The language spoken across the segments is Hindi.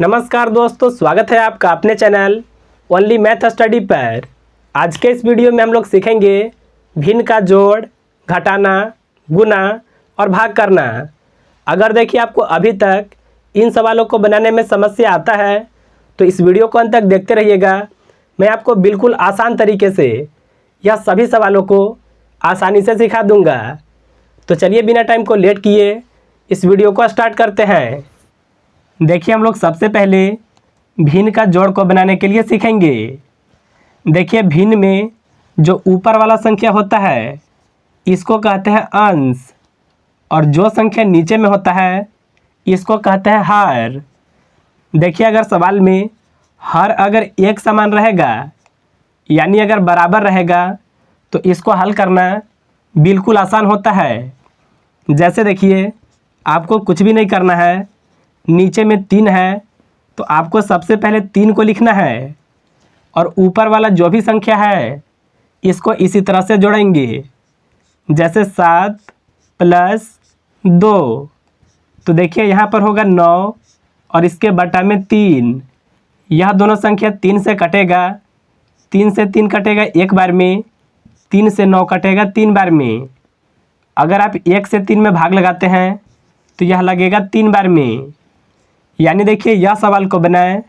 नमस्कार दोस्तों, स्वागत है आपका अपने चैनल ओनली मैथ स्टडी पर। आज के इस वीडियो में हम लोग सीखेंगे भिन्न का जोड़, घटाना, गुना और भाग करना। अगर देखिए आपको अभी तक इन सवालों को बनाने में समस्या आता है तो इस वीडियो को अंत तक देखते रहिएगा। मैं आपको बिल्कुल आसान तरीके से यह सभी सवालों को आसानी से सिखा दूंगा। तो चलिए बिना टाइम को लेट किए इस वीडियो को स्टार्ट करते हैं। देखिए हम लोग सबसे पहले भिन्न का जोड़ को बनाने के लिए सीखेंगे। देखिए भिन्न में जो ऊपर वाला संख्या होता है इसको कहते हैं अंश, और जो संख्या नीचे में होता है इसको कहते हैं हर। देखिए अगर सवाल में हर अगर एक समान रहेगा यानी अगर बराबर रहेगा तो इसको हल करना बिल्कुल आसान होता है। जैसे देखिए आपको कुछ भी नहीं करना है, नीचे में 3 है तो आपको सबसे पहले 3 को लिखना है और ऊपर वाला जो भी संख्या है इसको इसी तरह से जोड़ेंगे। जैसे 7 + 2, तो देखिए यहाँ पर होगा 9 और इसके बटा में 3। यह दोनों संख्या 3 से कटेगा, 3 से 3 कटेगा एक बार में, 3 से 9 कटेगा 3 बार में। अगर आप 1 से 3 में भाग लगाते हैं तो यह लगेगा 3 बार में। यानी देखिए यह सवाल को बनाएं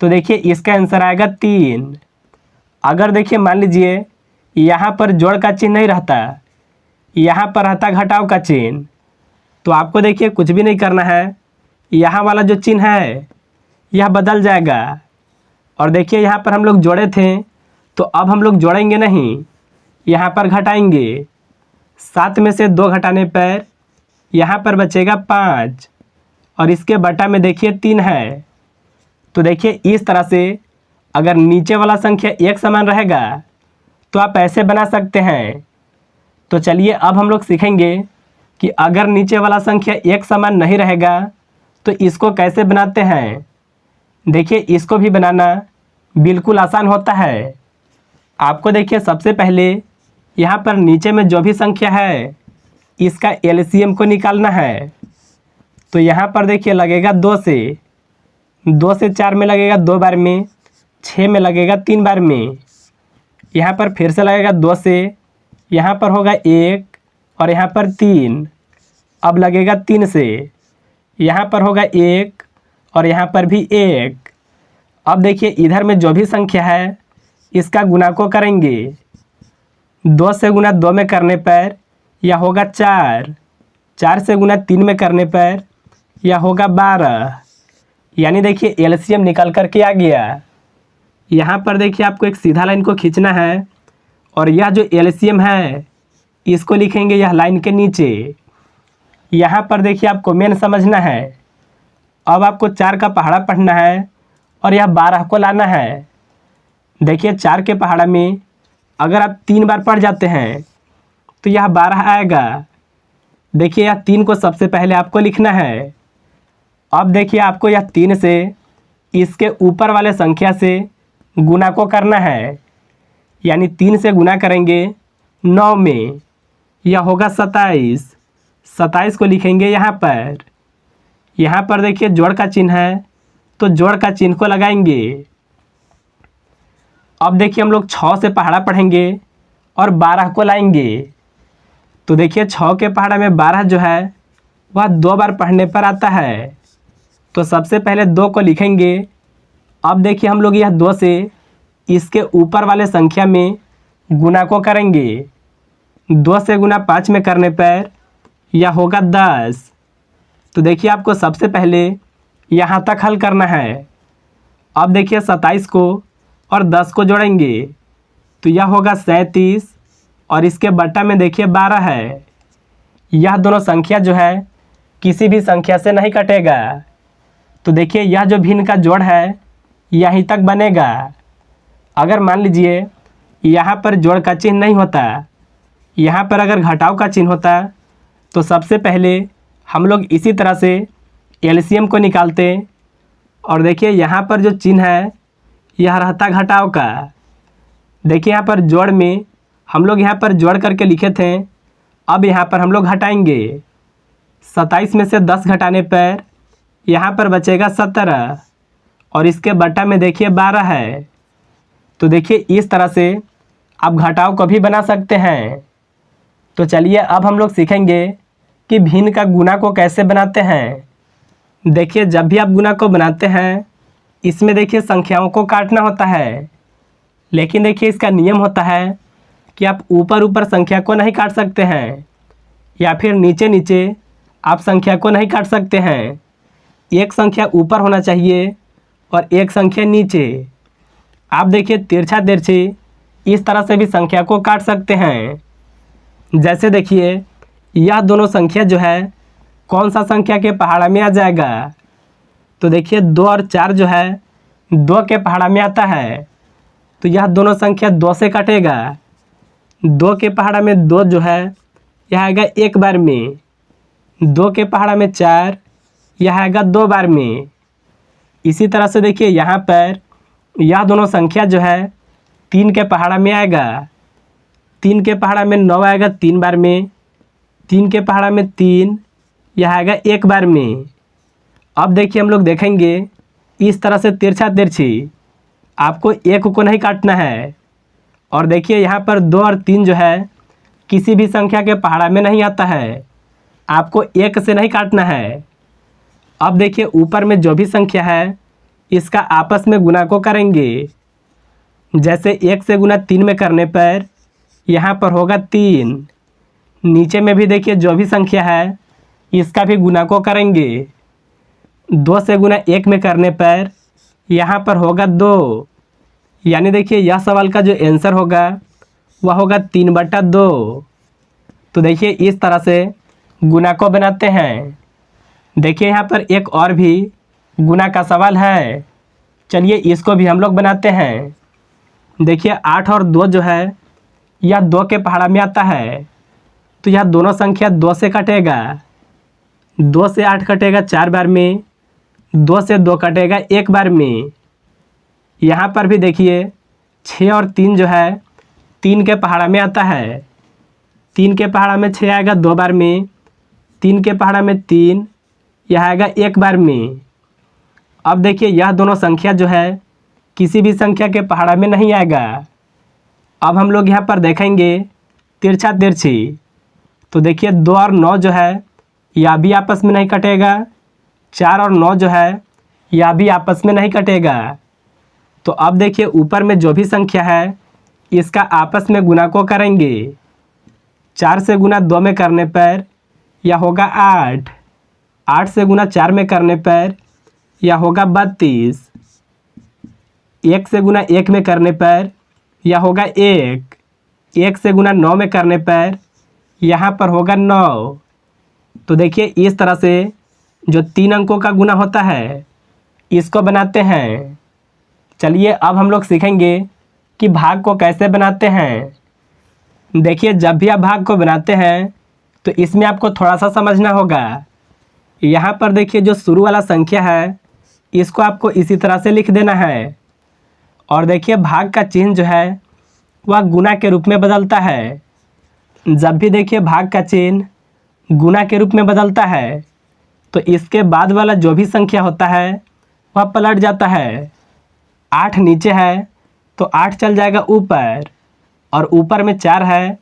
तो देखिए इसका आंसर आएगा 3। अगर देखिए मान लीजिए यहाँ पर जोड़ का चिन्ह नहीं रहता, यहाँ पर रहता घटाव का चिन्ह, तो आपको देखिए कुछ भी नहीं करना है, यहाँ वाला जो चिन्ह है यह बदल जाएगा। और देखिए यहाँ पर हम लोग जोड़े थे तो अब हम लोग जोड़ेंगे नहीं, यहाँ पर घटाएंगे। 7 में से 2 घटाने पर यहाँ पर बचेगा 5 और इसके बटा में देखिए 3 है। तो देखिए इस तरह से अगर नीचे वाला संख्या एक समान रहेगा तो आप ऐसे बना सकते हैं। तो चलिए अब हम लोग सीखेंगे कि अगर नीचे वाला संख्या एक समान नहीं रहेगा तो इसको कैसे बनाते हैं। देखिए इसको भी बनाना बिल्कुल आसान होता है। आपको देखिए सबसे पहले यहाँ पर नीचे में जो भी संख्या है इसका एलसीएम को निकालना है। तो यहाँ पर देखिए लगेगा 2 से 4 में लगेगा 2 बार में, 6 में लगेगा 3 बार में। यहाँ पर फिर से लगेगा 2 से, यहाँ पर होगा 1 और यहाँ पर 3। अब लगेगा 3 से, यहाँ पर होगा 1 और यहाँ पर भी 1। अब देखिए इधर में जो भी संख्या है इसका गुणा को करेंगे। 2 से गुना 2 में करने पर यह होगा 4, 4 से गुना 3 में करने पर यह होगा 12। यानी देखिए एलसीएम निकल कर के आ गया। यहाँ पर देखिए आपको एक सीधा लाइन को खींचना है और यह जो एलसीएम है इसको लिखेंगे यह लाइन के नीचे। यहाँ पर देखिए आपको मेन समझना है। अब आपको 4 का पहाड़ा पढ़ना है और यह 12 को लाना है। देखिए 4 के पहाड़ा में अगर आप 3 बार पढ़ जाते हैं तो यह 12 आएगा। देखिए यह 3 को सबसे पहले आपको लिखना है। अब देखिए आपको यह 3 से इसके ऊपर वाले संख्या से गुना को करना है। यानी 3 से गुना करेंगे 9 में, यह होगा 27। 27 को लिखेंगे यहाँ पर। यहाँ पर देखिए जोड़ का चिन्ह है तो जोड़ का चिन्ह को लगाएंगे। अब देखिए हम लोग 6 से पहाड़ा पढ़ेंगे और 12 को लाएंगे। तो देखिए 6 के पहाड़ा में 12 जो है वह 2 बार पढ़ने पर आता है। तो सबसे पहले 2 को लिखेंगे। अब देखिए हम लोग यह 2 से इसके ऊपर वाले संख्या में गुना को करेंगे। 2 से गुना 5 में करने पर यह होगा 10। तो देखिए आपको सबसे पहले यहाँ तक हल करना है। अब देखिए 27 को और 10 को जोड़ेंगे तो यह होगा 37 और इसके बटा में देखिए 12 है। यह दोनों संख्या जो है किसी भी संख्या से नहीं कटेगा। तो देखिए यह जो भिन्न का जोड़ है यहीं तक बनेगा। अगर मान लीजिए यहाँ पर जोड़ का चिन्ह नहीं होता, यहाँ पर अगर घटाव का चिन्ह होता तो सबसे पहले हम लोग इसी तरह से एलसीएम को निकालते और देखिए यहाँ पर जो चिन्ह है यह रहता घटाव का। देखिए यहाँ पर जोड़ में हम लोग यहाँ पर जोड़ करके लिखे थे, अब यहाँ पर हम लोग घटाएंगे। 27 में से 10 घटाने पर यहाँ पर बचेगा 17। और इसके बट्टा में देखिए 12 है। तो देखिए इस तरह से आप घटाव को भी बना सकते हैं। तो चलिए अब हम लोग सीखेंगे कि भिन्न का गुणा को कैसे बनाते हैं। देखिए जब भी आप गुणा को बनाते हैं इसमें देखिए संख्याओं को काटना होता है, लेकिन देखिए इसका नियम होता है कि आप ऊपर ऊपर संख्या को नहीं काट सकते हैं या फिर नीचे नीचे आप संख्या को नहीं काट सकते हैं। एक संख्या ऊपर होना चाहिए और एक संख्या नीचे। आप देखिए तिरछा तिरछी इस तरह से भी संख्या को काट सकते हैं। जैसे देखिए यह दोनों संख्या जो है कौन सा संख्या के पहाड़ा में आ जाएगा। तो देखिए 2 और 4 जो है 2 के पहाड़ा में आता है, तो यह दोनों संख्या 2 से कटेगा। 2 के पहाड़ा में 2 जो है यह आएगा एक बार में। 2 के पहाड़ा में 4 यह आएगा 2 बार में। इसी तरह से देखिए यहाँ पर यह दोनों संख्या जो है 3 के पहाड़ा में आएगा। 3 के पहाड़ा में 9 आएगा 3 बार में। 3 के पहाड़ा में 3 यह आएगा एक बार में। अब देखिए हम लोग देखेंगे इस तरह से तिरछा तिरछी आपको एक को नहीं काटना है। और देखिए यहाँ पर 2 और 3 जो है किसी भी संख्या के पहाड़ा में नहीं आता है, आपको एक से नहीं काटना है। अब देखिए ऊपर में जो भी संख्या है इसका आपस में गुणा को करेंगे। जैसे 1 से गुना 3 में करने पर यहाँ पर होगा 3। नीचे में भी देखिए जो भी संख्या है इसका भी गुणा को करेंगे। 2 से गुना 1 में करने पर यहाँ पर होगा 2। यानी देखिए यह सवाल का जो आंसर होगा वह होगा 3/2। तो देखिए इस तरह से गुणा को बनाते हैं। देखिए यहाँ पर एक और भी गुणा का सवाल है, चलिए इसको भी हम लोग बनाते हैं। देखिए 8 और 2 जो है यह 2 के पहाड़ा में आता है, तो यह दोनों संख्या 2 से कटेगा। 2 से 8 कटेगा 4 बार में। 2 से 2 कटेगा एक बार में। यहाँ पर भी देखिए 6 और 3 जो है 3 के पहाड़ा में आता है। 3 के पहाड़ा में 6 आएगा 2 बार में। 3 के पहाड़ा में 3 यह आएगा एक बार में। अब देखिए यह दोनों संख्या जो है किसी भी संख्या के पहाड़ा में नहीं आएगा। अब हम लोग यहाँ पर देखेंगे तिरछा तिरछी। तो देखिए 2 और 9 जो है यह भी आपस में नहीं कटेगा। 4 और 9 जो है यह भी आपस में नहीं कटेगा। तो अब देखिए ऊपर में जो भी संख्या है इसका आपस में गुणा को करेंगे। 4 से गुना 2 में करने पर यह होगा 8। 8 से गुना 4 में करने पर यह होगा 32। 1 से गुना 1 में करने पर यह होगा 1। 1 से गुना 9 में करने पर यहाँ पर होगा 9। तो देखिए इस तरह से जो 3 अंकों का गुना होता है इसको बनाते हैं। चलिए अब हम लोग सीखेंगे कि भाग को कैसे बनाते हैं। देखिए जब भी आप भाग को बनाते हैं तो इसमें आपको थोड़ा सा समझना होगा। यहाँ पर देखिए जो शुरू वाला संख्या है इसको आपको इसी तरह से लिख देना है। और देखिए भाग का चिन्ह जो है वह गुना के रूप में बदलता है। जब भी देखिए भाग का चिन्ह गुना के रूप में बदलता है तो इसके बाद वाला जो भी संख्या होता है वह पलट जाता है। 8 नीचे है तो 8 चल जाएगा ऊपर, और ऊपर में 4 है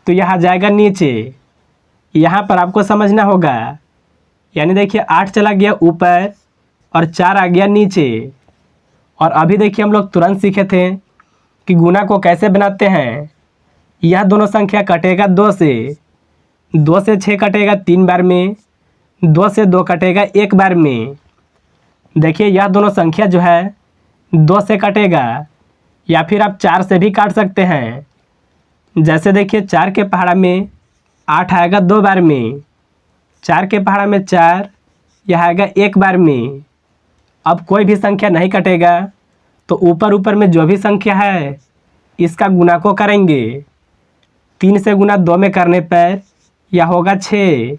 तो यह आ जाएगा नीचे। यहाँ पर आपको समझना होगा। यानी देखिए 8 चला गया ऊपर और 4 आ गया नीचे। और अभी देखिए हम लोग तुरंत सीखे थे कि गुना को कैसे बनाते हैं। यह दोनों संख्या कटेगा 2 से। 2 से 6 कटेगा 3 बार में। 2 से 2 कटेगा एक बार में। देखिए यह दोनों संख्या जो है 2 से कटेगा, या फिर आप 4 से भी काट सकते हैं। जैसे देखिए 4 के पहाड़ा में 8 आएगा 2 बार में। 4 के पहाड़ा में 4 यह आएगा एक बार में। अब कोई भी संख्या नहीं कटेगा तो ऊपर ऊपर में जो भी संख्या है इसका गुना को करेंगे। 3 से गुना 2 में करने पर यह होगा 6।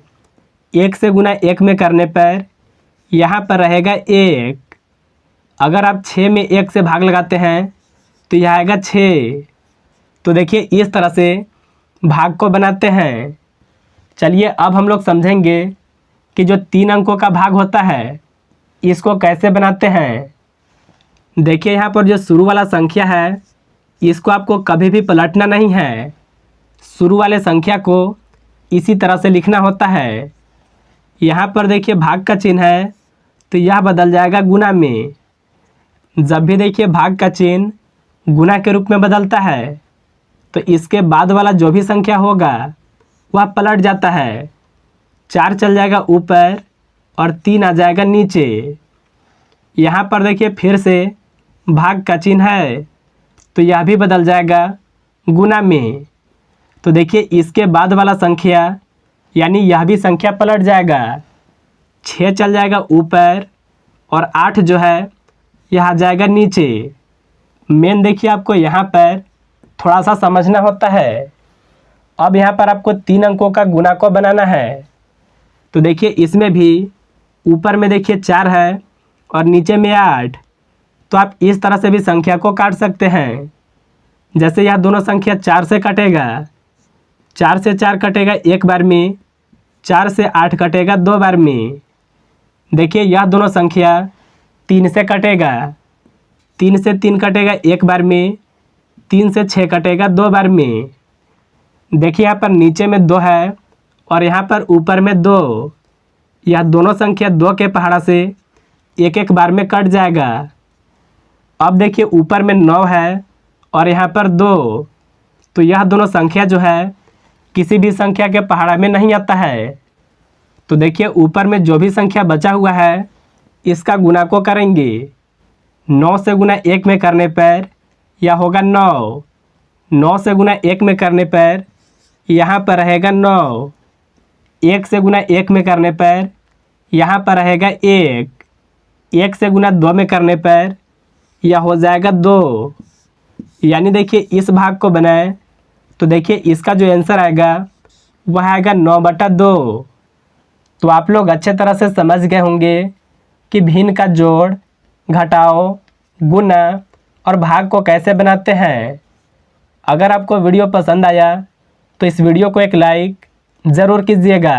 1 से गुना 1 में करने पर यहाँ पर रहेगा 1। अगर आप 6 में 1 से भाग लगाते हैं तो यह आएगा 6। तो देखिए इस तरह से भाग को बनाते हैं। चलिए अब हम लोग समझेंगे कि जो 3 अंकों का भाग होता है इसको कैसे बनाते हैं। देखिए यहाँ पर जो शुरू वाला संख्या है इसको आपको कभी भी पलटना नहीं है। शुरू वाले संख्या को इसी तरह से लिखना होता है। यहाँ पर देखिए भाग का चिन्ह है तो यह बदल जाएगा गुना में। जब भी देखिए भाग का चिन्ह गुना के रूप में बदलता है तो इसके बाद वाला जो भी संख्या होगा वह पलट जाता है। 4 चल जाएगा ऊपर और 3 आ जाएगा नीचे। यहाँ पर देखिए फिर से भाग का चिन्ह है तो यह भी बदल जाएगा गुना में। तो देखिए इसके बाद वाला संख्या यानी यह भी संख्या पलट जाएगा। 6 चल जाएगा ऊपर और 8 जो है यह आ जाएगा नीचे। मेन देखिए आपको यहाँ पर थोड़ा सा समझना होता है। अब यहाँ पर आपको 3 अंकों का गुणा को बनाना है। तो देखिए इसमें भी ऊपर में देखिए 4 है और नीचे में 8। तो आप इस तरह से भी संख्या को काट सकते हैं। जैसे यह दोनों संख्या 4 से कटेगा, 4 से 4 कटेगा एक बार में, 4 से 8 कटेगा 2 बार में। देखिए यह दोनों संख्या 3 से कटेगा, 3 से 3 कटेगा एक बार में, 3 से 6 कटेगा 2 बार में। देखिए यहाँ पर नीचे में 2 है और यहाँ पर ऊपर में 2। यह दोनों संख्या 2 के पहाड़ा से एक एक बार में कट जाएगा। अब देखिए ऊपर में 9 है और यहाँ पर 2। तो यह दोनों संख्या जो है किसी भी संख्या के पहाड़ा में नहीं आता है। तो देखिए ऊपर में जो भी संख्या बचा हुआ है इसका गुना को करेंगे। 9 से गुना 1 में करने पर यह होगा 9। 9 से गुना 1 में करने पर यहाँ पर रहेगा 9। 1 से गुना 1 में करने पर यहाँ पर रहेगा 1। 1 से गुना 2 में करने पर यह हो जाएगा 2। यानी देखिए इस भाग को बनाएं तो देखिए इसका जो आंसर आएगा वह आएगा 9/2। तो आप लोग अच्छे तरह से समझ गए होंगे कि भिन्न का जोड़, घटाओ, गुना और भाग को कैसे बनाते हैं। अगर आपको वीडियो पसंद आया तो इस वीडियो को एक लाइक ज़रूर कीजिएगा।